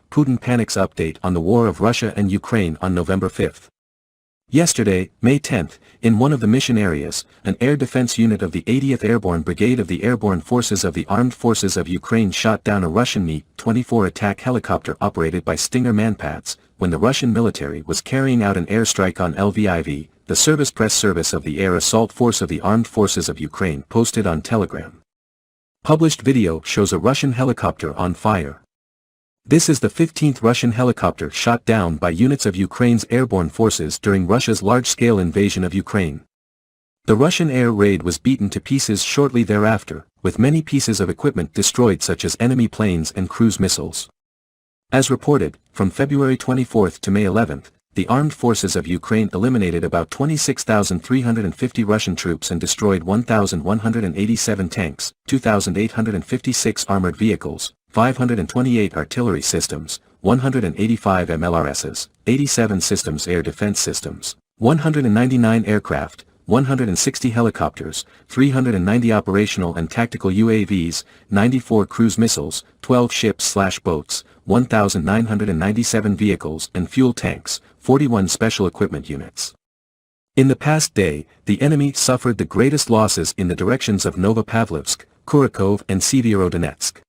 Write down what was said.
Putin panics update on the war of Russia and Ukraine on November 5. Yesterday, May 10, in one of the mission areas, an air defense unit of the 80th Airborne Brigade of the Airborne Forces of the Armed Forces of Ukraine shot down a Russian Mi-24 attack helicopter operated by Stinger manpads, when the Russian military was carrying out an airstrike on Lviv, the Service Press Service of the Air Assault Force of the Armed Forces of Ukraine posted on Telegram. Published video shows a Russian helicopter on fire. This is the 15th Russian helicopter shot down by units of Ukraine's airborne forces during Russia's large-scale invasion of Ukraine. The Russian air raid was beaten to pieces shortly thereafter, with many pieces of equipment destroyed such as enemy planes and cruise missiles. As reported, from February 24 to May 11, the armed forces of Ukraine eliminated about 26,350 Russian troops and destroyed 1,187 tanks, 2,856 armored vehicles, 528 artillery systems, 185 MLRSs, 87 systems air defense systems, 199 aircraft, 160 helicopters, 390 operational and tactical UAVs, 94 cruise missiles, 12 ships/boats, 1,997 vehicles and fuel tanks, 41 special equipment units. In the past day, the enemy suffered the greatest losses in the directions of Novopavlovsk, Kurakhove and Severodonetsk.